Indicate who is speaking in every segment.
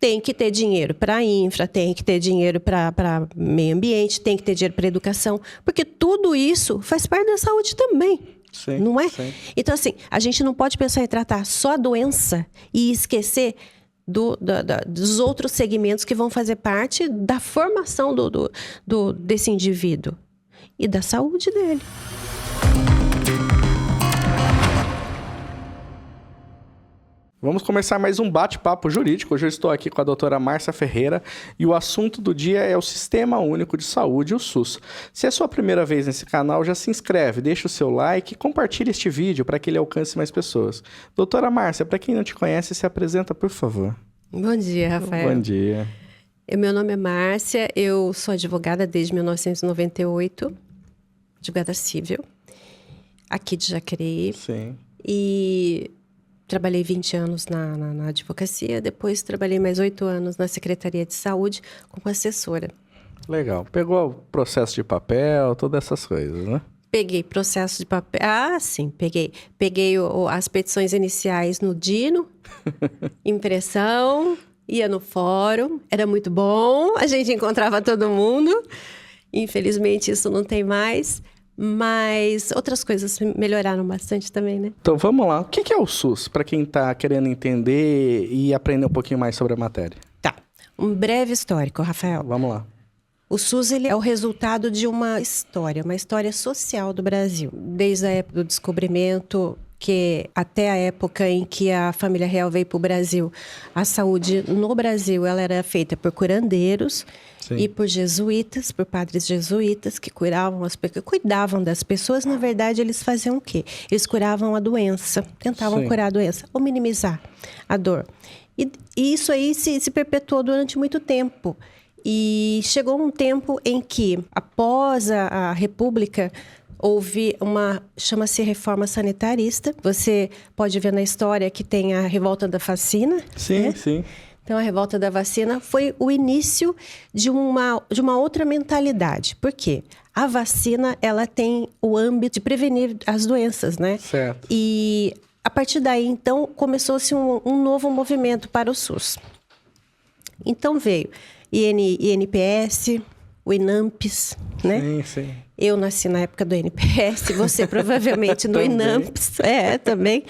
Speaker 1: tem que ter dinheiro para infra, tem que ter dinheiro para meio ambiente, tem que ter dinheiro para educação, porque tudo isso faz parte da saúde também.
Speaker 2: Sim,
Speaker 1: não é?
Speaker 2: Sim.
Speaker 1: Então, assim, a gente não pode pensar em tratar só a doença e esquecer dos outros segmentos que vão fazer parte da formação desse indivíduo e da saúde dele.
Speaker 2: Vamos começar mais um bate-papo jurídico. Hoje eu estou aqui com a doutora Márcia Ferreira e o assunto do dia é o Sistema Único de Saúde, o SUS. Se é a sua primeira vez nesse canal, já se inscreve, deixa o seu like e compartilhe este vídeo para que ele alcance mais pessoas. Doutora Márcia, para quem não te conhece, se apresenta, por favor.
Speaker 1: Bom dia, Rafael.
Speaker 2: Bom dia.
Speaker 1: Meu nome é Márcia, eu sou advogada desde 1998, advogada civil, aqui de Jacareí.
Speaker 2: Sim.
Speaker 1: E trabalhei 20 anos na advocacia, depois trabalhei mais 8 anos na Secretaria de Saúde como assessora.
Speaker 2: Legal. Pegou o processo de papel, todas essas coisas, né?
Speaker 1: Peguei processo de papel. Ah, sim, peguei. Peguei as petições iniciais no Dino, impressão, ia no fórum, era muito bom, a gente encontrava todo mundo. Infelizmente isso não tem mais. Mas outras coisas melhoraram bastante também, né?
Speaker 2: Então, vamos lá. O que é o SUS, para quem está querendo entender e aprender um pouquinho mais sobre a matéria?
Speaker 1: Tá. Um breve histórico, Rafael.
Speaker 2: Vamos lá.
Speaker 1: O SUS ele é o resultado de uma história social do Brasil. Desde a época do descobrimento, que até a época em que a família real veio para o Brasil, a saúde no Brasil ela era feita por curandeiros. Sim. E por jesuítas, por padres jesuítas que cuidavam das pessoas. Na verdade, eles faziam o quê? Eles curavam a doença, tentavam
Speaker 2: Sim.
Speaker 1: curar a doença ou minimizar a dor. E isso aí se perpetuou durante muito tempo. E chegou um tempo em que, após a República, houve chama-se reforma sanitarista. Você pode ver na história que tem a revolta da vacina.
Speaker 2: Sim,
Speaker 1: né?
Speaker 2: Sim.
Speaker 1: Então, a revolta da vacina foi o início de uma outra mentalidade. Por quê? A vacina, ela tem o âmbito de prevenir as doenças, né?
Speaker 2: Certo.
Speaker 1: E, a partir daí, então, começou-se um novo movimento para o SUS. Então, veio INPS, o INAMPS, né?
Speaker 2: Sim.
Speaker 1: Eu nasci na época do INPS, você provavelmente no INAMPS. Também.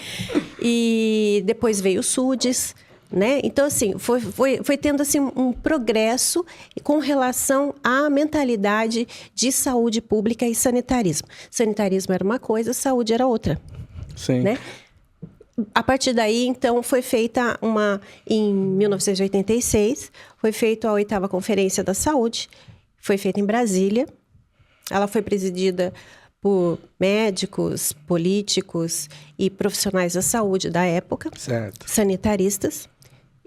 Speaker 1: E depois veio o SUDES. Né? Então, assim, foi tendo assim, um progresso com relação à mentalidade de saúde pública e sanitarismo. Sanitarismo era uma coisa, saúde era outra.
Speaker 2: Sim.
Speaker 1: Né? A partir daí, então, foi feita em 1986, foi feita a 8ª Conferência da Saúde, foi feita em Brasília. Ela foi presidida por médicos, políticos e profissionais da saúde da época,
Speaker 2: certo.
Speaker 1: Sanitaristas.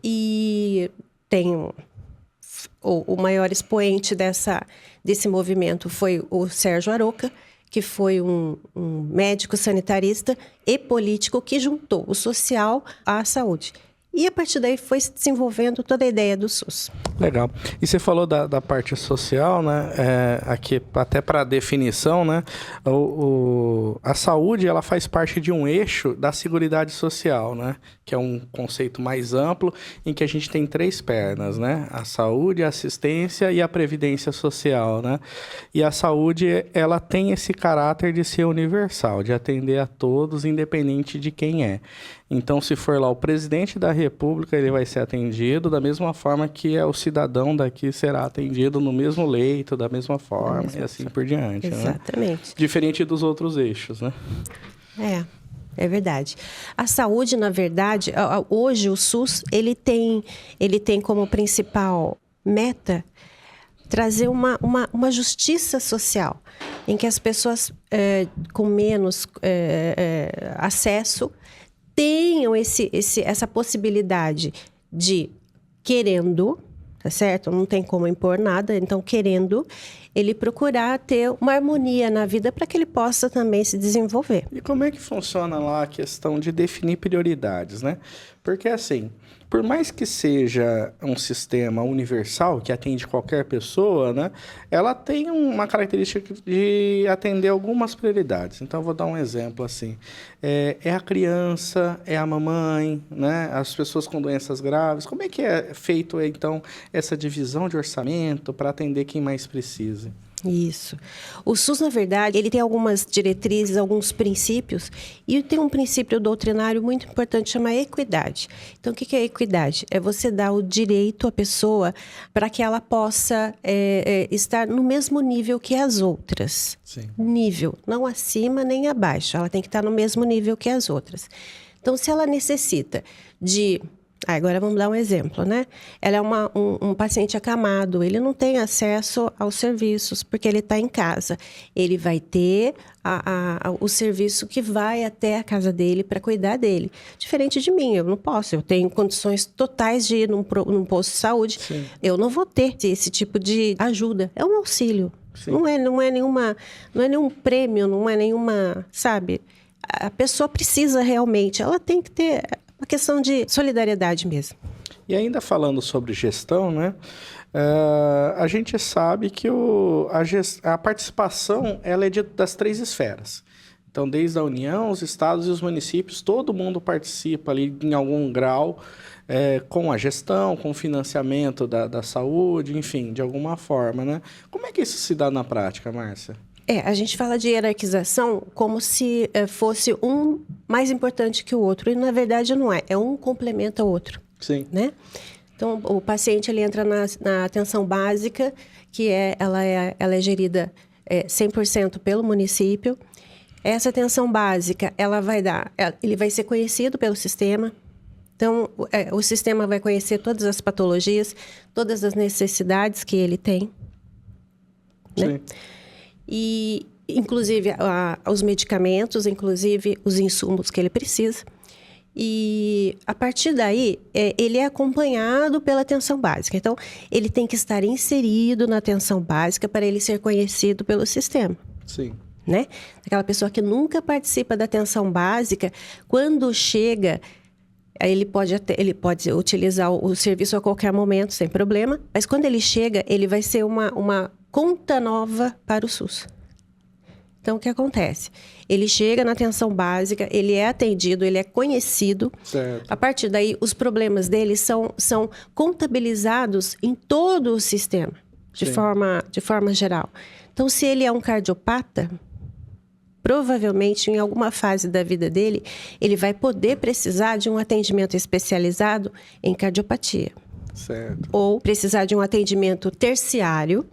Speaker 1: E tem o maior expoente desse movimento foi o Sérgio Aroca, que foi um médico sanitarista e político que juntou o social à saúde. E a partir daí foi se desenvolvendo toda a ideia do SUS.
Speaker 2: Legal. E você falou da parte social, né? Aqui, até para definição, né? A saúde, ela faz parte de um eixo da Seguridade Social, né? Que é um conceito mais amplo, em que a gente tem 3 pernas, né? A saúde, a assistência e a previdência social, né? E a saúde, ela tem esse caráter de ser universal, de atender a todos, independente de quem é. Então, se for lá o presidente da República, ele vai ser atendido da mesma forma que o cidadão daqui será atendido no mesmo leito, da mesma forma, e assim por diante.
Speaker 1: Exatamente.
Speaker 2: Né? Diferente dos outros eixos, né?
Speaker 1: É verdade. A saúde, na verdade, hoje o SUS, ele tem como principal meta trazer uma justiça social, em que as pessoas com menos acesso tenham essa possibilidade de, querendo, tá certo? Não tem como impor nada, então, querendo, ele procurar ter uma harmonia na vida para que ele possa também se desenvolver.
Speaker 2: E como é que funciona lá a questão de definir prioridades, né? Porque assim, por mais que seja um sistema universal, que atende qualquer pessoa, né? Ela tem uma característica de atender algumas prioridades. Então, eu vou dar um exemplo assim. É a criança, é a mamãe, né? As pessoas com doenças graves. Como é que é feito, então, essa divisão de orçamento para atender quem mais precisa?
Speaker 1: Isso. O SUS, na verdade, ele tem algumas diretrizes, alguns princípios, e tem um princípio doutrinário muito importante, chama equidade. Então, o que é equidade? É você dar o direito à pessoa para que ela possa estar no mesmo nível que as outras.
Speaker 2: Sim.
Speaker 1: Nível, não acima nem abaixo. Ela tem que estar no mesmo nível que as outras. Então, se ela necessita de... Agora vamos dar um exemplo, né? Ela é um paciente acamado, ele não tem acesso aos serviços porque ele está em casa. Ele vai ter o serviço que vai até a casa dele para cuidar dele. Diferente de mim, eu não posso. Eu tenho condições totais de ir num posto de saúde.
Speaker 2: Sim.
Speaker 1: Eu não vou ter esse tipo de ajuda. É um auxílio. Não é nenhum prêmio, não é nenhuma, sabe? A pessoa precisa realmente, ela tem que ter... uma questão de solidariedade mesmo.
Speaker 2: E ainda falando sobre gestão, né? A gente sabe que a participação ela é das 3 esferas. Então, desde a União, os estados e os municípios, todo mundo participa ali em algum grau com a gestão, com o financiamento da saúde, enfim, de alguma forma, né? Como é que isso se dá na prática, Márcia?
Speaker 1: A gente fala de hierarquização como se fosse um mais importante que o outro. E, na verdade, não é. É um complementa o outro.
Speaker 2: Sim.
Speaker 1: Né? Então, o paciente ele entra na atenção básica, que ela é gerida 100% pelo município. Essa atenção básica, ele vai ser conhecido pelo sistema. Então, o sistema vai conhecer todas as patologias, todas as necessidades que ele tem. Né?
Speaker 2: Sim.
Speaker 1: E, inclusive, os medicamentos, inclusive os insumos que ele precisa. E, a partir daí, ele é acompanhado pela atenção básica. Então, ele tem que estar inserido na atenção básica para ele ser conhecido pelo sistema.
Speaker 2: Sim.
Speaker 1: Né? Aquela pessoa que nunca participa da atenção básica, quando chega... Ele pode utilizar o serviço a qualquer momento, sem problema. Mas quando ele chega, ele vai ser uma conta nova para o SUS. Então, o que acontece? Ele chega na atenção básica, ele é atendido, ele é conhecido.
Speaker 2: Certo.
Speaker 1: A partir daí, os problemas dele são contabilizados em todo o sistema, de forma geral. Então, se ele é um cardiopata... provavelmente, em alguma fase da vida dele, ele vai poder precisar de um atendimento especializado em cardiopatia.
Speaker 2: Certo.
Speaker 1: Ou precisar de um atendimento terciário,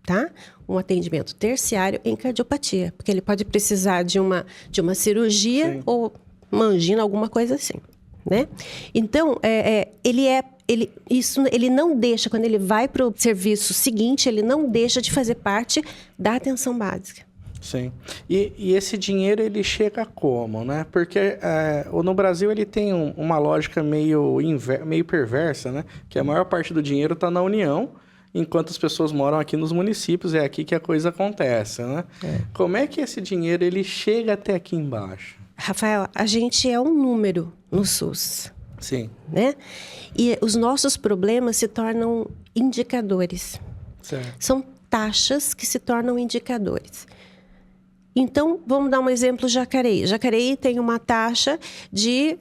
Speaker 1: tá? Um atendimento terciário em cardiopatia. Porque ele pode precisar de uma cirurgia
Speaker 2: Sim.
Speaker 1: ou uma angina, alguma coisa assim, né? Então, ele não deixa, quando ele vai para o serviço seguinte, ele não deixa de fazer parte da atenção básica.
Speaker 2: Sim. E esse dinheiro, ele chega como, né? Porque no Brasil, ele tem uma lógica meio perversa, né? Que a maior parte do dinheiro está na União, enquanto as pessoas moram aqui nos municípios, é aqui que a coisa acontece, né? Como é que esse dinheiro, ele chega até aqui embaixo?
Speaker 1: Rafael, a gente é um número no SUS.
Speaker 2: Sim.
Speaker 1: Né? E os nossos problemas se tornam indicadores.
Speaker 2: Certo.
Speaker 1: São taxas que se tornam indicadores. Então, vamos dar um exemplo, Jacareí. Jacareí tem uma taxa de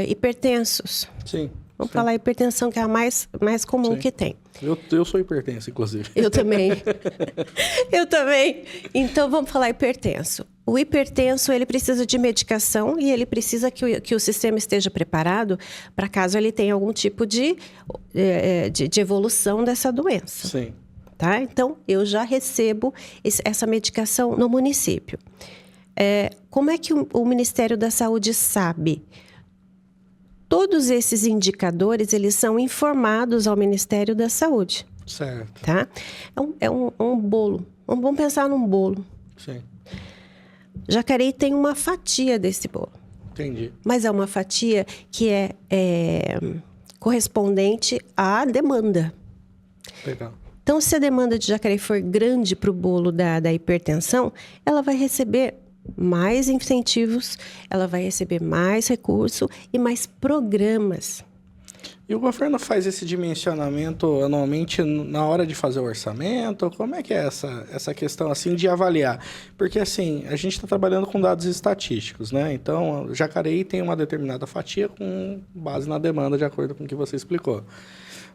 Speaker 1: hipertensos.
Speaker 2: Sim.
Speaker 1: Vamos falar hipertensão, que é a mais comum que tem.
Speaker 2: Eu sou hipertenso, inclusive.
Speaker 1: Eu também. Eu também. Então, vamos falar hipertenso. O hipertenso, ele precisa de medicação e ele precisa que o sistema esteja preparado para caso ele tenha algum tipo de evolução dessa doença.
Speaker 2: Sim.
Speaker 1: Tá? Então, eu já recebo essa medicação no município. Como é que o Ministério da Saúde sabe? Todos esses indicadores, eles são informados ao Ministério da Saúde.
Speaker 2: Certo.
Speaker 1: Tá? É um bolo. Vamos pensar num bolo.
Speaker 2: Sim.
Speaker 1: Jacareí tem uma fatia desse bolo.
Speaker 2: Entendi.
Speaker 1: Mas é uma fatia que é correspondente à demanda.
Speaker 2: Legal.
Speaker 1: Então, se a demanda de Jacareí for grande para o bolo da hipertensão, ela vai receber mais incentivos, ela vai receber mais recurso e mais programas.
Speaker 2: E o governo faz esse dimensionamento anualmente na hora de fazer o orçamento? Como é que é essa questão assim de avaliar? Porque assim, a gente está trabalhando com dados estatísticos, né? Então, Jacareí tem uma determinada fatia com base na demanda, de acordo com o que você explicou.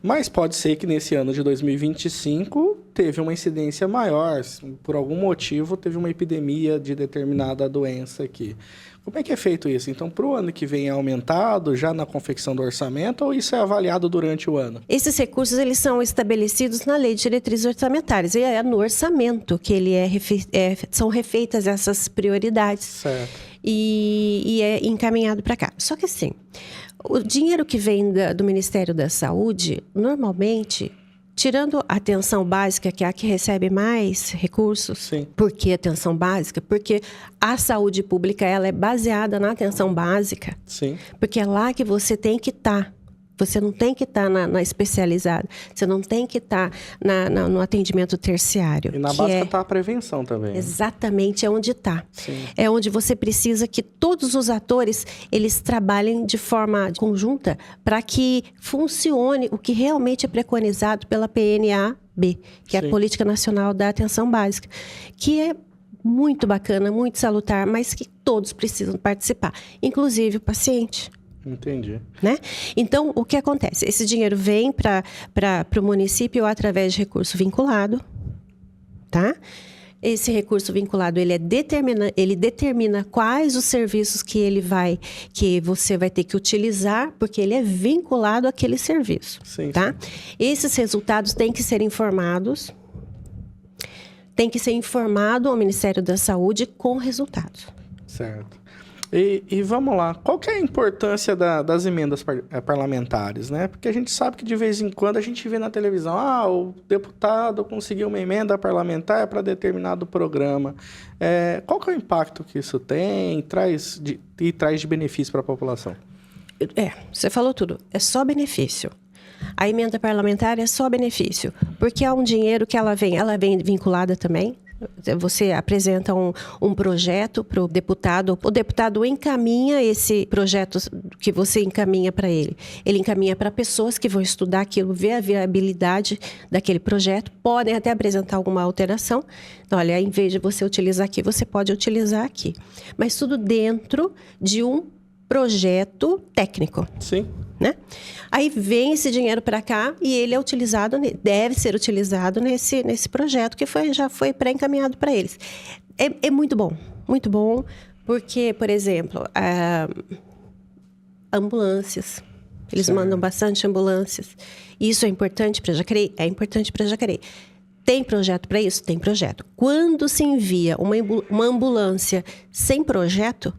Speaker 2: Mas pode ser que nesse ano de 2025 teve uma incidência maior, por algum motivo teve uma epidemia de determinada doença aqui. Como é que é feito isso? Então, para o ano que vem é aumentado já na confecção do orçamento ou isso é avaliado durante o ano?
Speaker 1: Esses recursos eles são estabelecidos na Lei de Diretrizes Orçamentárias e é no orçamento que são refeitas essas prioridades.
Speaker 2: Certo.
Speaker 1: E é encaminhado para cá. Só que assim, o dinheiro que vem do Ministério da Saúde, normalmente, tirando a atenção básica, que é a que recebe mais recursos.
Speaker 2: Sim.
Speaker 1: Por que atenção básica? Porque a saúde pública ela é baseada na atenção básica.
Speaker 2: Sim.
Speaker 1: Porque é lá que você tem que estar. Você não tem que estar na especializada. Você não tem que estar no atendimento terciário.
Speaker 2: E na básica está a prevenção também.
Speaker 1: Exatamente, é onde está. É onde você precisa que todos os atores eles trabalhem de forma conjunta para que funcione o que realmente é preconizado pela PNAB, que é a Política Nacional da Atenção Básica, que é muito bacana, muito salutar, mas que todos precisam participar, inclusive o paciente.
Speaker 2: Entendi.
Speaker 1: Né? Então, o que acontece? Esse dinheiro vem para o município através de recurso vinculado, tá? Esse recurso vinculado, ele determina quais os serviços que você vai ter que utilizar, porque ele é vinculado àquele serviço,
Speaker 2: sim,
Speaker 1: tá?
Speaker 2: Sim.
Speaker 1: Esses resultados têm que ser informados, tem que ser informado ao Ministério da Saúde com resultados.
Speaker 2: Certo. E vamos lá, qual que é a importância das emendas parlamentares, né? Porque a gente sabe que de vez em quando a gente vê na televisão, o deputado conseguiu uma emenda parlamentar para determinado programa. Qual que é o impacto que isso tem e traz de benefício para a população?
Speaker 1: Você falou tudo, é só benefício. A emenda parlamentar é só benefício, porque é um dinheiro que ela vem vinculada também. Você apresenta um projeto para o deputado encaminha esse projeto que você encaminha para ele. Ele encaminha para pessoas que vão estudar aquilo, ver a viabilidade daquele projeto, podem até apresentar alguma alteração. Então, olha, em vez de você utilizar aqui, você pode utilizar aqui. Mas tudo dentro de um projeto técnico.
Speaker 2: Sim.
Speaker 1: Né? Aí vem esse dinheiro para cá e ele é utilizado, deve ser utilizado nesse projeto que já foi pré-encaminhado para eles. É muito bom, porque, por exemplo, ambulâncias, eles mandam bastante ambulâncias. Isso é importante para Jacareí? É importante para Jacareí. Tem projeto para isso? Tem projeto. Quando se envia uma ambulância sem projeto,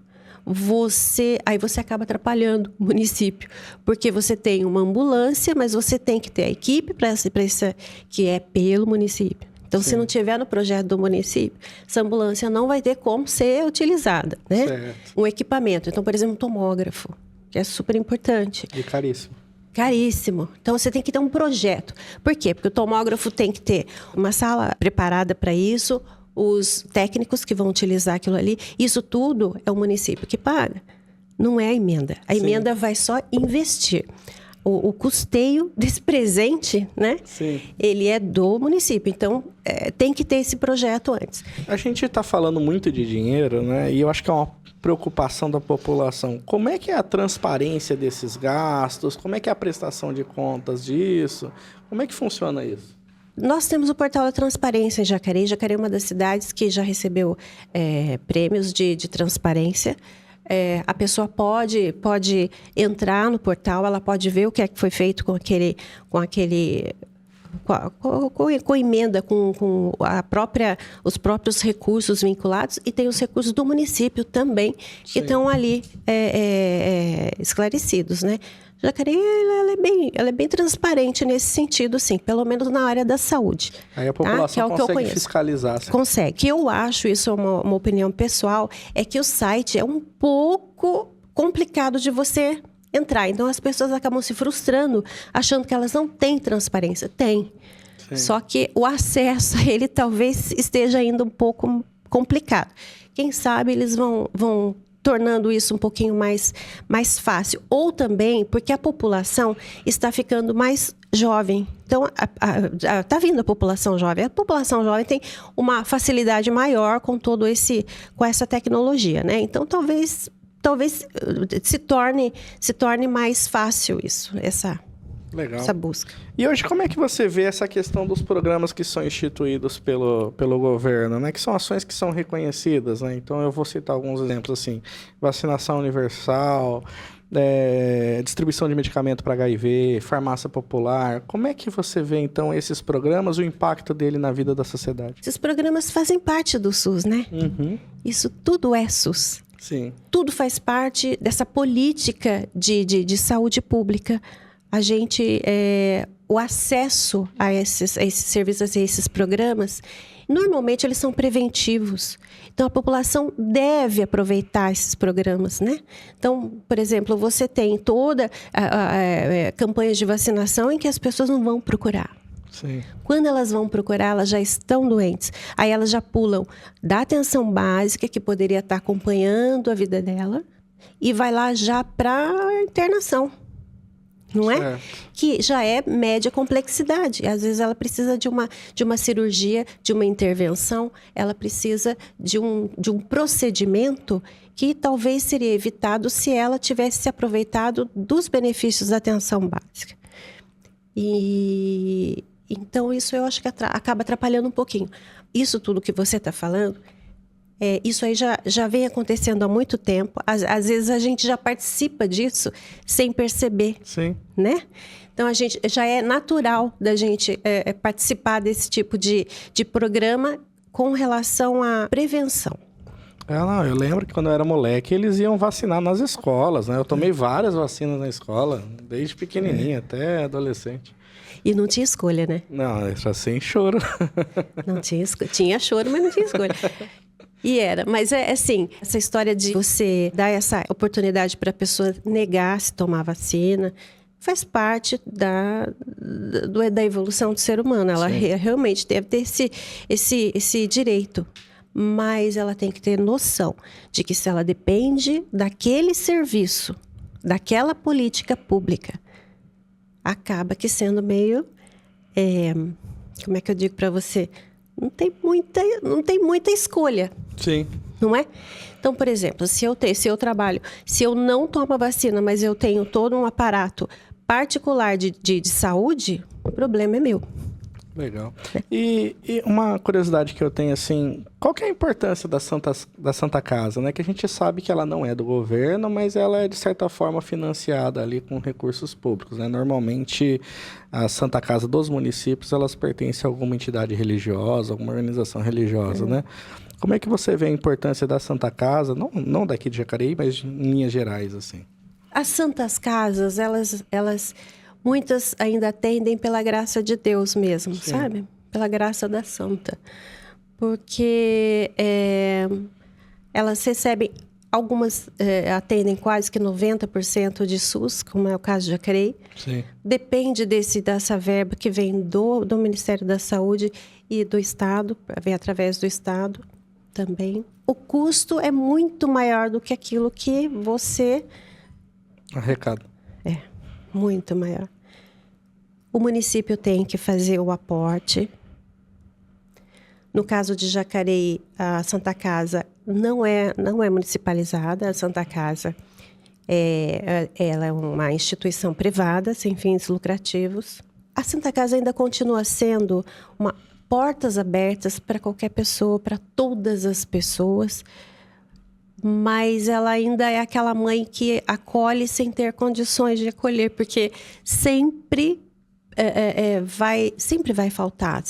Speaker 1: você acaba atrapalhando o município, porque você tem uma ambulância, mas você tem que ter a equipe para essa que é pelo município. Então, se não tiver no projeto do município, essa ambulância não vai ter como ser utilizada, né?
Speaker 2: Certo.
Speaker 1: Um equipamento. Então, por exemplo, um tomógrafo, que é super importante.
Speaker 2: E caríssimo.
Speaker 1: Caríssimo. Então, você tem que ter um projeto. Por quê? Porque o tomógrafo tem que ter uma sala preparada para isso, os técnicos que vão utilizar aquilo ali. Isso tudo é o município que paga. Não é a emenda. A emenda vai só investir. O custeio desse presente, né?
Speaker 2: Sim.
Speaker 1: Ele é do município. Então, tem que ter esse projeto antes.
Speaker 2: A gente está falando muito de dinheiro, né? E eu acho que é uma preocupação da população. Como é que é a transparência desses gastos? Como é que é a prestação de contas disso? Como é que funciona isso?
Speaker 1: Nós temos o portal da transparência em Jacareí. Jacareí é uma das cidades que já recebeu prêmios de transparência. A pessoa pode entrar no portal, ela pode ver o que é que foi feito com emenda, com os próprios recursos vinculados, e tem os recursos do município também, que estão ali esclarecidos, né? Jacareí, ela é bem transparente nesse sentido, sim, pelo menos na área da saúde.
Speaker 2: Aí a população consegue fiscalizar. Sim.
Speaker 1: Consegue. Que eu acho, isso é uma opinião pessoal, é que o site é um pouco complicado de você entrar. Então, as pessoas acabam se frustrando, achando que elas não têm transparência. Tem.
Speaker 2: Sim.
Speaker 1: Só que o acesso a ele talvez esteja ainda um pouco complicado. Quem sabe eles vão tornando isso um pouquinho mais fácil. Ou também porque a população está ficando mais jovem. Então, está vindo a população jovem. A população jovem tem uma facilidade maior com com essa tecnologia, né? Então, talvez se torne mais fácil essa busca.
Speaker 2: E hoje, como é que você vê essa questão dos programas que são instituídos pelo governo, né? Que são ações que são reconhecidas, né? Então, eu vou citar alguns exemplos, assim, vacinação universal, distribuição de medicamento para HIV, farmácia popular. Como é que você vê, então, esses programas, o impacto dele na vida da sociedade?
Speaker 1: Esses programas fazem parte do SUS, né?
Speaker 2: Uhum.
Speaker 1: Isso tudo é SUS.
Speaker 2: Sim.
Speaker 1: Tudo faz parte dessa política de saúde pública. O acesso a esses serviços, a esses programas, normalmente eles são preventivos. Então, a população deve aproveitar esses programas, né? Então, por exemplo, você tem toda campanhas de vacinação em que as pessoas não vão procurar.
Speaker 2: Sim.
Speaker 1: Quando elas vão procurar, elas já estão doentes. Aí elas já pulam da atenção básica, que poderia estar acompanhando a vida dela, e vai lá já para a internação. Não é?
Speaker 2: Certo.
Speaker 1: Que já é média complexidade. Às vezes ela precisa de uma cirurgia, de uma intervenção, ela precisa de um procedimento que talvez seria evitado se ela tivesse se aproveitado dos benefícios da atenção básica. E então isso eu acho que acaba atrapalhando um pouquinho. Isso tudo que você está falando, isso aí já vem acontecendo há muito tempo. Às vezes a gente já participa disso sem perceber.
Speaker 2: Sim.
Speaker 1: Né? Então, já é natural da gente participar desse tipo de programa com relação à prevenção.
Speaker 2: Eu lembro que quando eu era moleque, eles iam vacinar nas escolas, né? Eu tomei várias vacinas na escola, desde pequenininha até adolescente.
Speaker 1: E não tinha escolha, né?
Speaker 2: Não, era sem choro.
Speaker 1: Não tinha escolha. Tinha choro, mas não tinha escolha. Mas assim, essa história de você dar essa oportunidade para a pessoa negar se tomar vacina, faz parte da evolução do ser humano. Ela realmente deve ter esse direito. Mas ela tem que ter noção de que se ela depende daquele serviço, daquela política pública, acaba que sendo meio... como é que eu digo para você? Não tem muita escolha.
Speaker 2: Sim.
Speaker 1: Não é? Então, por exemplo, se eu trabalho, se eu não tomo a vacina, mas eu tenho todo um aparato particular de saúde, o problema é meu.
Speaker 2: Legal. E uma curiosidade que eu tenho, assim, qual que é a importância da Santa Casa, né? Que a gente sabe que ela não é do governo, mas ela é, de certa forma, financiada ali com recursos públicos, né? Normalmente, a Santa Casa dos municípios, elas pertencem a alguma entidade religiosa, alguma organização religiosa, né? Como é que você vê a importância da Santa Casa, não daqui de Jacareí, mas em linhas gerais, assim?
Speaker 1: As Santas Casas, elas muitas ainda atendem pela graça de Deus mesmo, Sim. sabe? Pela graça da Santa. Porque elas recebem, algumas atendem quase que 90% de SUS, como é o caso de Jacareí.
Speaker 2: Sim.
Speaker 1: Depende dessa verba que vem do Ministério da Saúde e do Estado, vem através do Estado também. O custo é muito maior do que aquilo que você...
Speaker 2: Arrecada.
Speaker 1: Muito maior. O município tem que fazer o aporte. No caso de Jacareí, a Santa Casa não é municipalizada. A Santa Casa ela é uma instituição privada, sem fins lucrativos. A Santa Casa ainda continua sendo portas abertas para qualquer pessoa, para todas as pessoas. Mas ela ainda é aquela mãe que acolhe sem ter condições de acolher, porque sempre vai faltar.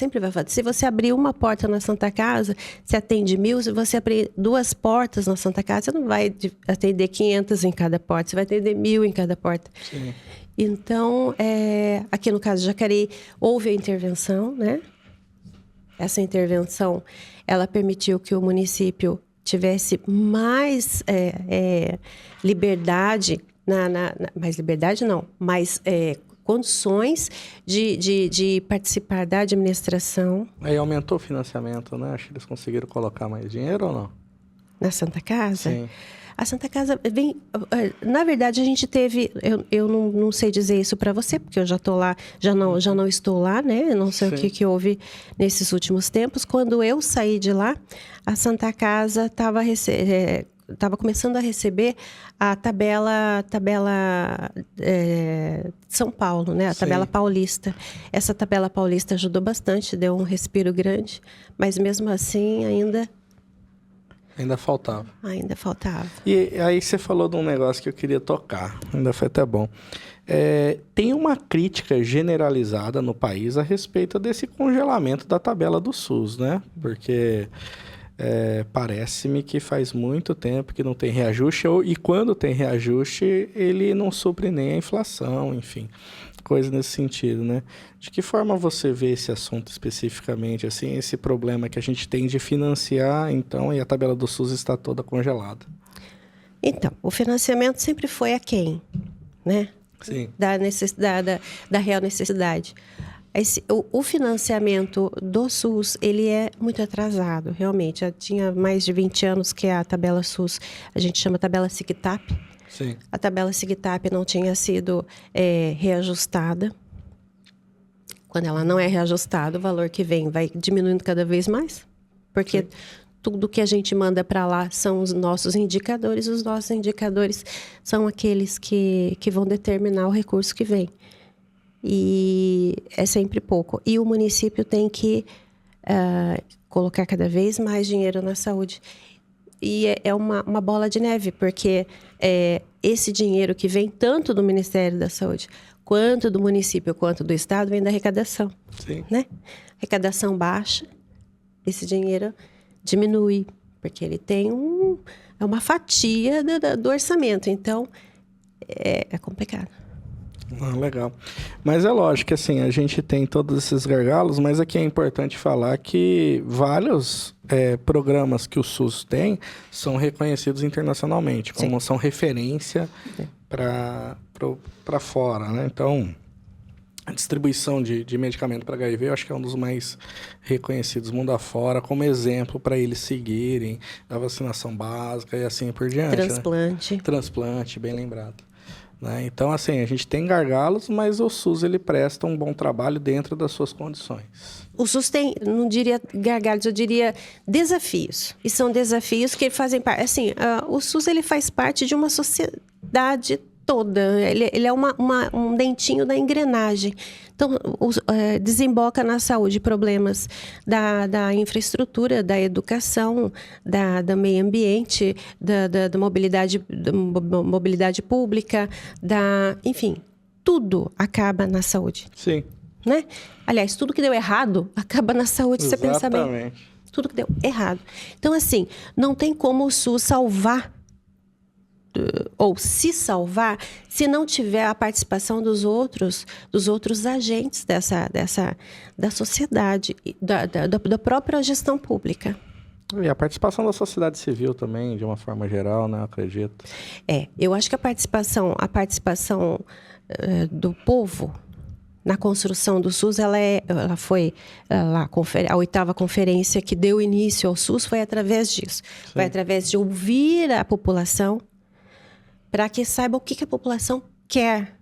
Speaker 1: Se você abrir uma porta na Santa Casa, você atende 1.000. Se você abrir 2 portas na Santa Casa, você não vai atender 500 em cada porta, você vai atender 1.000 em cada porta.
Speaker 2: Sim.
Speaker 1: Então, aqui no caso de Jacareí, houve a intervenção, né? Essa intervenção, ela permitiu que o município tivesse mais liberdade, mais liberdade não, mais condições de participar da administração.
Speaker 2: Aí aumentou o financiamento, né? Acho que eles conseguiram colocar mais dinheiro ou não?
Speaker 1: Na Santa Casa?
Speaker 2: Sim.
Speaker 1: A Santa Casa vem... Na verdade, a gente teve... Eu não sei dizer isso para você, porque eu já estou lá, já não estou lá, né? Eu não sei o que houve nesses últimos tempos. Quando eu saí de lá, a Santa Casa estava começando a receber a tabela São Paulo, né? A tabela paulista. Essa tabela paulista ajudou bastante, deu um respiro grande, mas mesmo assim
Speaker 2: Ainda faltava.
Speaker 1: Ainda faltava.
Speaker 2: E aí você falou de um negócio que eu queria tocar, ainda foi até bom. Tem uma crítica generalizada no país a respeito desse congelamento da tabela do SUS, né? Porque parece-me que faz muito tempo que não tem reajuste, e quando tem reajuste, ele não supre nem a inflação, enfim, coisa nesse sentido, né? De que forma você vê esse assunto especificamente, assim, esse problema que a gente tem de financiar, então, e a tabela do SUS está toda congelada?
Speaker 1: Então, o financiamento sempre foi aquém, né?
Speaker 2: Sim.
Speaker 1: Da real necessidade. O financiamento do SUS, ele é muito atrasado, realmente. Já tinha mais de 20 anos que a tabela SUS, a gente chama tabela SIGTAP.
Speaker 2: Sim.
Speaker 1: A tabela SIGTAP não tinha sido reajustada. Quando ela não é reajustada, o valor que vem vai diminuindo cada vez mais. Porque tudo que a gente manda para lá são os nossos indicadores. Os nossos indicadores são aqueles que vão determinar o recurso que vem. E é sempre pouco. E o município tem que colocar cada vez mais dinheiro na saúde. E é uma bola de neve, porque esse dinheiro que vem tanto do Ministério da Saúde, quanto do município, quanto do Estado, vem da arrecadação.
Speaker 2: Sim.
Speaker 1: Né? Arrecadação baixa, esse dinheiro diminui, porque ele tem uma fatia do orçamento. Então, é complicado.
Speaker 2: Legal. Mas é lógico que assim, a gente tem todos esses gargalos, mas aqui é importante falar que vários programas que o SUS tem são reconhecidos internacionalmente, como são referência para fora, né? Então, a distribuição de medicamento para HIV, eu acho que é um dos mais reconhecidos mundo afora, como exemplo para eles seguirem, a vacinação básica e assim por diante.
Speaker 1: Transplante.
Speaker 2: Né? Transplante, bem lembrado. Né? Então, assim, a gente tem gargalos, mas o SUS ele presta um bom trabalho dentro das suas condições.
Speaker 1: O SUS tem, não diria gargalos, eu diria desafios. E são desafios que fazem parte. Assim, o SUS ele faz parte de uma sociedade toda. Ele é um dentinho da engrenagem. Então, desemboca na saúde problemas da infraestrutura, da educação, do meio ambiente, da mobilidade pública, enfim, tudo acaba na saúde.
Speaker 2: Sim.
Speaker 1: Né? Aliás, tudo que deu errado acaba na saúde, você pensa bem.
Speaker 2: Exatamente.
Speaker 1: Tudo que deu errado. Então, assim, não tem como o SUS salvar ou se salvar se não tiver a participação dos outros agentes da sociedade, da própria gestão pública.
Speaker 2: E a participação da sociedade civil também, de uma forma geral, né? Eu acredito.
Speaker 1: Eu acho que a participação do povo na construção do SUS, ela foi a 8ª conferência que deu início ao SUS foi através disso. Sim. Foi através de ouvir a população, para que saiba o que a população quer.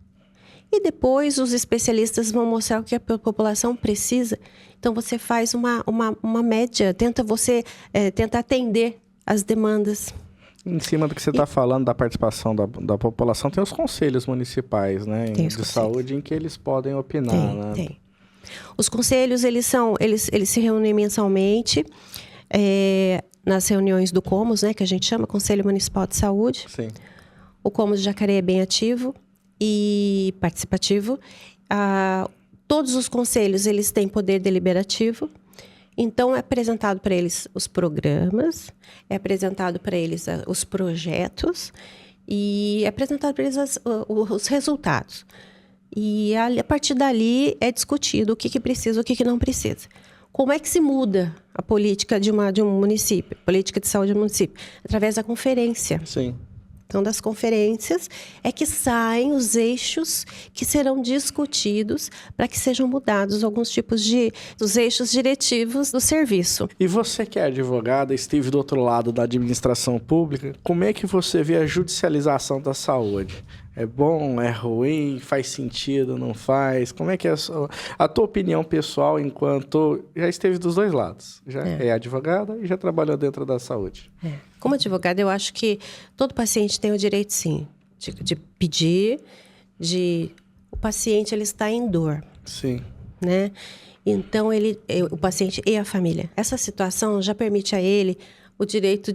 Speaker 1: E depois os especialistas vão mostrar o que a população precisa. Então, você faz uma média, tenta atender as demandas.
Speaker 2: Em cima do que você está falando da participação da população, tem os conselhos municipais, né, de saúde, em que eles podem opinar.
Speaker 1: Tem. Os conselhos, eles se reúnem mensalmente, nas reuniões do COMOS, né, que a gente chama Conselho Municipal de Saúde.
Speaker 2: Sim.
Speaker 1: O COMOS de Jacareí é bem ativo e participativo. Todos os conselhos, eles têm poder deliberativo. Então, é apresentado para eles os programas, é apresentado para eles os projetos e é apresentado para eles os resultados. E a partir dali é discutido o que precisa, o que não precisa. Como é que se muda a política de um município, política de saúde do município? Através da conferência.
Speaker 2: Sim.
Speaker 1: Então, das conferências é que saem os eixos que serão discutidos para que sejam mudados alguns tipos dos eixos diretivos do serviço.
Speaker 2: E você que é advogada, esteve do outro lado da administração pública, como é que você vê a judicialização da saúde? É bom, é ruim, faz sentido, não faz? Como é que é a tua opinião pessoal enquanto já esteve dos dois lados? Já é advogada e já trabalhou dentro da saúde.
Speaker 1: Como advogada, eu acho que todo paciente tem o direito, sim, de pedir, o paciente ele está em dor.
Speaker 2: Sim.
Speaker 1: Né? Então, o paciente e a família. Essa situação já permite a ele o direito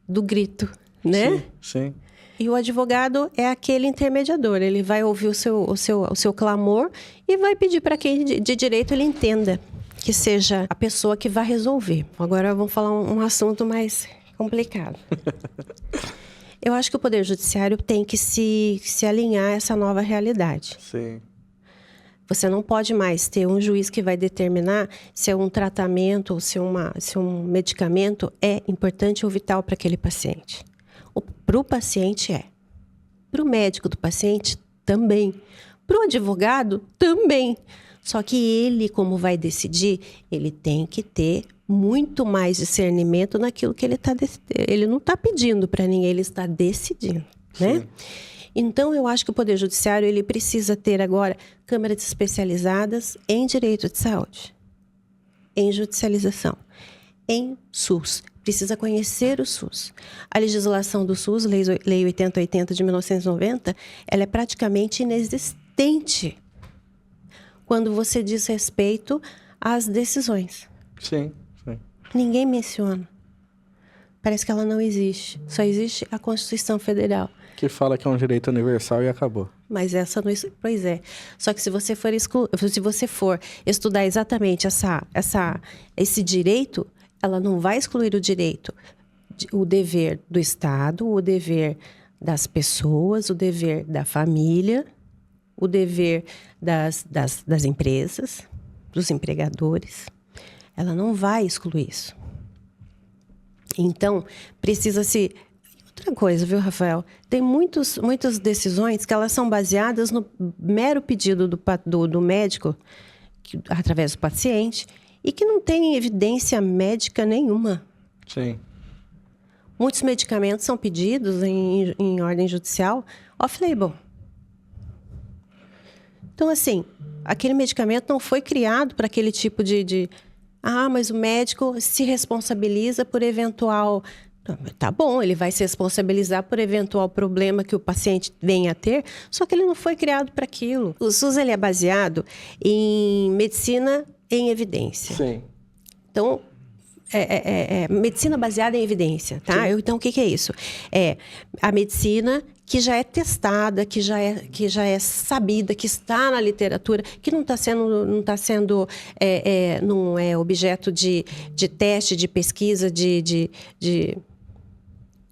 Speaker 1: do grito, né?
Speaker 2: Sim, sim.
Speaker 1: E o advogado é aquele intermediador. Ele vai ouvir o seu clamor e vai pedir para quem de direito ele entenda, que seja a pessoa que vai resolver. Agora vamos falar um assunto mais complicado. Eu acho que o Poder Judiciário tem que se alinhar a essa nova realidade.
Speaker 2: Sim.
Speaker 1: Você não pode mais ter um juiz que vai determinar se um tratamento ou se um medicamento é importante ou vital para aquele paciente. Para o paciente é. Para o médico do paciente, também. Para o advogado, também. Só que ele, como vai decidir, ele tem que ter muito mais discernimento naquilo que ele não está pedindo para ninguém, ele está decidindo, né? Sim. Então, eu acho que o Poder Judiciário ele precisa ter agora câmaras especializadas em direito de saúde, em judicialização, em SUS. Precisa conhecer o SUS. A legislação do SUS, Lei 8080 de 1990, ela é praticamente inexistente quando você diz respeito às decisões.
Speaker 2: Sim, sim.
Speaker 1: Ninguém menciona. Parece que ela não existe. Só existe a Constituição Federal.
Speaker 2: Que fala que é um direito universal e acabou.
Speaker 1: Mas essa não... Pois é. Só que se você for estudar exatamente esse direito, ela não vai excluir o direito, o dever do Estado, o dever das pessoas, o dever da família, o dever das empresas, dos empregadores. Ela não vai excluir isso. Então, precisa-se... Outra coisa, viu, Rafael? Tem muitas decisões que elas são baseadas no mero pedido do médico, através do paciente, e que não tem evidência médica nenhuma.
Speaker 2: Sim.
Speaker 1: Muitos medicamentos são pedidos em ordem judicial off-label. Então, assim, aquele medicamento não foi criado para aquele tipo mas o médico se responsabiliza por eventual... Tá bom, ele vai se responsabilizar por eventual problema que o paciente venha a ter, só que ele não foi criado para aquilo. O SUS ele é baseado em medicina em evidência.
Speaker 2: Sim.
Speaker 1: Então, medicina baseada em evidência, tá? Então, o que é isso? É a medicina que já é testada, que já é sabida, que está na literatura, que não é objeto de teste, de pesquisa, de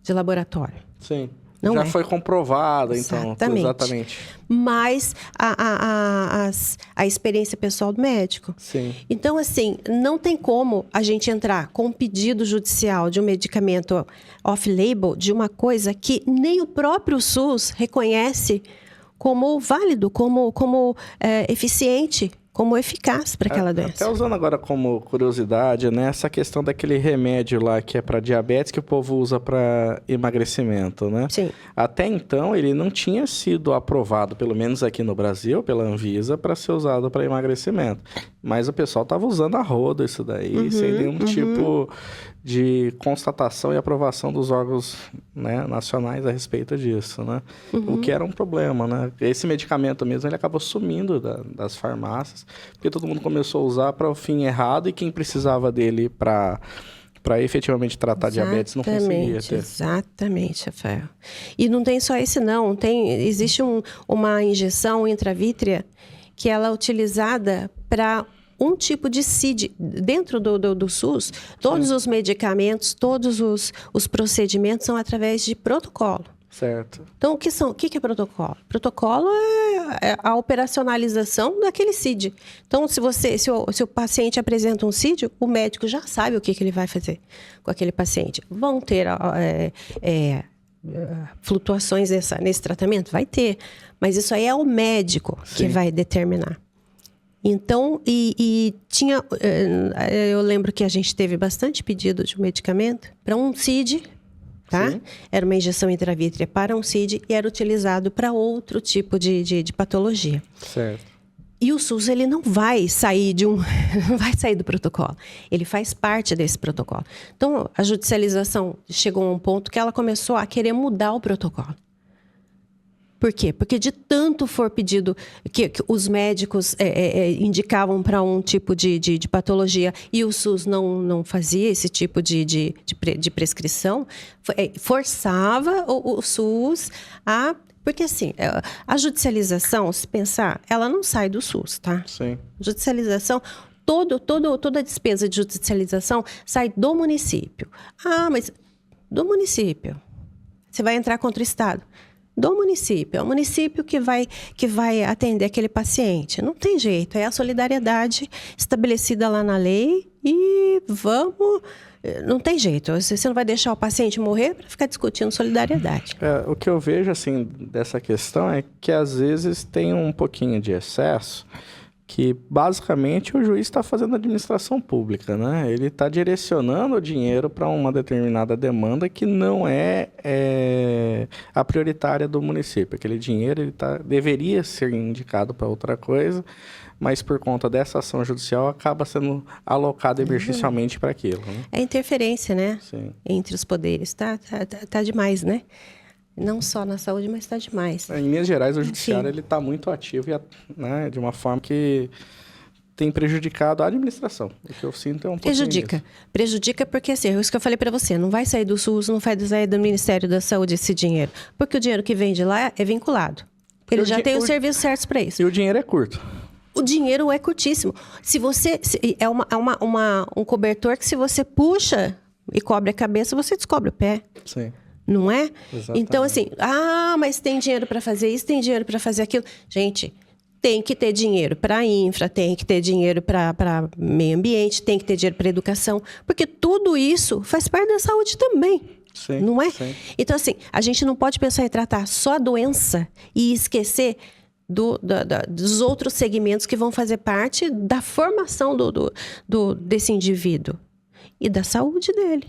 Speaker 1: laboratório.
Speaker 2: Sim.
Speaker 1: Não
Speaker 2: já
Speaker 1: é.
Speaker 2: foi comprovada, então.
Speaker 1: Exatamente. Mas a experiência pessoal do médico.
Speaker 2: Sim.
Speaker 1: Então, assim, não tem como a gente entrar com um pedido judicial de um medicamento off-label, de uma coisa que nem o próprio SUS reconhece como válido, como eficiente, como eficaz para aquela doença.
Speaker 2: Até usando agora como curiosidade, né, essa questão daquele remédio lá que é para diabetes que o povo usa para emagrecimento, né?
Speaker 1: Sim.
Speaker 2: Até então ele não tinha sido aprovado, pelo menos aqui no Brasil, pela Anvisa, para ser usado para emagrecimento. Mas o pessoal estava usando a rodo isso daí, sem nenhum tipo de constatação e aprovação dos órgãos, né, nacionais a respeito disso, né? O que era um problema, né? Esse medicamento mesmo, ele acabou sumindo das farmácias, porque todo mundo começou a usar para o fim errado e quem precisava dele para efetivamente tratar diabetes não conseguia ter.
Speaker 1: Exatamente, Rafael. E não tem só esse não, existe uma injeção intravítrea que ela é utilizada para um tipo de CID. Dentro do SUS, todos os medicamentos, todos os procedimentos são através de protocolo.
Speaker 2: Certo.
Speaker 1: Então, o que é protocolo? Protocolo é a operacionalização daquele CID. Então, se o paciente apresenta um CID, o médico já sabe o que ele vai fazer com aquele paciente. Vão ter flutuações nesse tratamento? Vai ter. Mas isso aí é o médico que vai determinar. Então, tinha... eu lembro que a gente teve bastante pedido de um medicamento para um CID, tá? Sim. Era uma injeção intravítrea para um CID e era utilizado para outro tipo de patologia.
Speaker 2: Certo.
Speaker 1: E o SUS, ele não vai sair não vai sair do protocolo. Ele faz parte desse protocolo. Então, a judicialização chegou a um ponto que ela começou a querer mudar o protocolo. Por quê? Porque de tanto for pedido que os médicos indicavam para um tipo de patologia e o SUS não fazia esse tipo de prescrição, forçava o SUS a... Porque assim, a judicialização, se pensar, ela não sai do SUS, tá?
Speaker 2: Sim.
Speaker 1: Judicialização... Toda a despesa de judicialização sai do município. Ah, mas do município. Você vai entrar contra o Estado. Do município. É o município que vai atender aquele paciente. Não tem jeito. É a solidariedade estabelecida lá na lei e vamos... Não tem jeito. Você não vai deixar o paciente morrer para ficar discutindo solidariedade.
Speaker 2: O que eu vejo, assim, dessa questão é que, às vezes, tem um pouquinho de excesso que, basicamente, o juiz está fazendo administração pública, né? Ele está direcionando o dinheiro para uma determinada demanda que não é a prioritária do município. Aquele dinheiro deveria ser indicado para outra coisa, mas por conta dessa ação judicial acaba sendo alocado emergencialmente para aquilo. Né?
Speaker 1: É interferência, né?
Speaker 2: Sim. Entre
Speaker 1: os poderes. Tá demais, né? Não só na saúde, mas está demais.
Speaker 2: Em Minas Gerais, o judiciário está muito ativo, né, de uma forma que tem prejudicado a administração. O que eu sinto é um pouquinho disso.
Speaker 1: Prejudica porque, assim, é isso que eu falei para você, não vai sair do SUS, não vai sair do Ministério da Saúde esse dinheiro. Porque o dinheiro que vem de lá é vinculado. Ele já tem os serviços certos para isso.
Speaker 2: E o dinheiro é curto.
Speaker 1: O dinheiro é curtíssimo. É um cobertor que se você puxa e cobre a cabeça, você descobre o pé.
Speaker 2: Sim.
Speaker 1: Não é?
Speaker 2: Exatamente.
Speaker 1: Então, assim, mas tem dinheiro para fazer isso, tem dinheiro para fazer aquilo. Gente, tem que ter dinheiro para infra, tem que ter dinheiro para meio ambiente, tem que ter dinheiro para educação, porque tudo isso faz parte da saúde também.
Speaker 2: Sim,
Speaker 1: não é?
Speaker 2: Sim.
Speaker 1: Então, assim, a gente não pode pensar em tratar só a doença e esquecer dos outros segmentos que vão fazer parte da formação desse indivíduo e da saúde dele.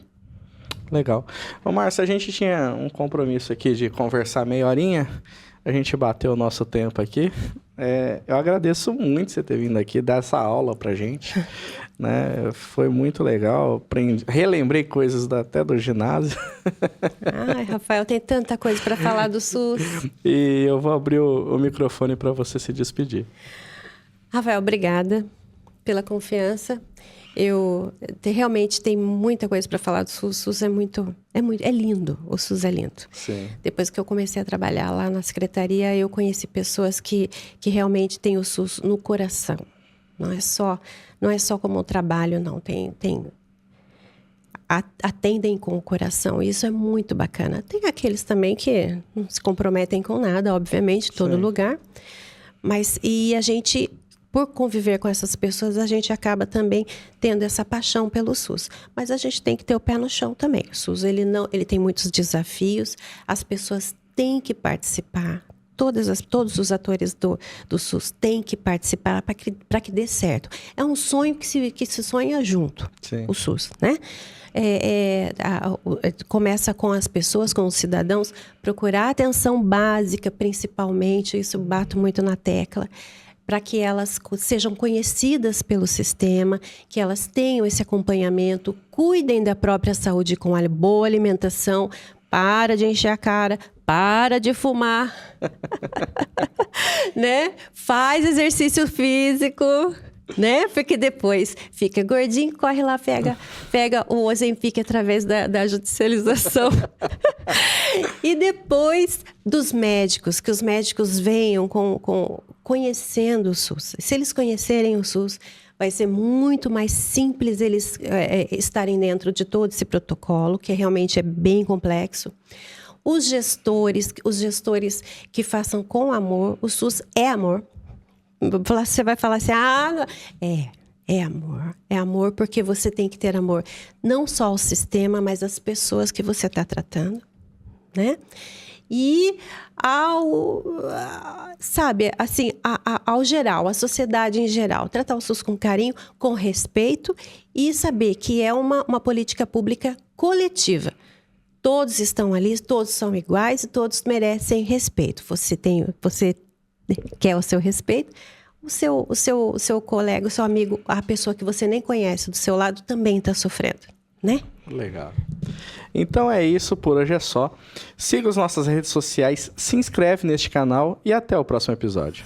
Speaker 2: Legal. Ô, Márcia, a gente tinha um compromisso aqui de conversar meia horinha. A gente bateu o nosso tempo aqui. Eu agradeço muito você ter vindo aqui dar essa aula pra gente. Né? Foi muito legal. Relembrei coisas até do ginásio.
Speaker 1: Ai, Rafael, tem tanta coisa para falar do SUS.
Speaker 2: E eu vou abrir o microfone para você se despedir.
Speaker 1: Rafael, obrigada pela confiança. Realmente tem muita coisa para falar do SUS. O SUS é lindo. O SUS é lindo.
Speaker 2: Sim.
Speaker 1: Depois que eu comecei a trabalhar lá na secretaria, eu conheci pessoas que realmente têm o SUS no coração. Não é só como um trabalho, não. Atendem com o coração. Isso é muito bacana. Tem aqueles também que não se comprometem com nada, obviamente, em todo lugar. E a gente... Por conviver com essas pessoas, a gente acaba também tendo essa paixão pelo SUS. Mas a gente tem que ter o pé no chão também. O SUS, ele tem muitos desafios, as pessoas têm que participar. Todos os atores do SUS têm que participar para que dê certo. É um sonho que se sonha junto,
Speaker 2: Sim.
Speaker 1: O SUS, né? Começa com as pessoas, com os cidadãos, procurar atenção básica, principalmente, isso bato muito na tecla, para que elas sejam conhecidas pelo sistema, que elas tenham esse acompanhamento, cuidem da própria saúde com a boa alimentação, para de encher a cara, para de fumar, né? Faz exercício físico, né? Porque depois fica gordinho, corre lá, pega o Ozempic através da judicialização. E depois dos médicos, que os médicos venham conhecendo o SUS. Se eles conhecerem o SUS, vai ser muito mais simples eles estarem dentro de todo esse protocolo, que realmente é bem complexo. Os gestores que façam com amor, o SUS é amor. Você vai falar assim, é amor. É amor porque você tem que ter amor. Não só ao sistema, mas às pessoas que você está tratando. né? E sabe, assim, ao geral, a sociedade em geral, tratar o SUS com carinho, com respeito e saber que é uma política pública coletiva. Todos estão ali, todos são iguais e todos merecem respeito. Você quer o seu respeito, o seu colega, o seu amigo, a pessoa que você nem conhece do seu lado também está sofrendo, né?
Speaker 2: Legal. Então é isso, por hoje é só. Siga as nossas redes sociais, se inscreve neste canal e até o próximo episódio.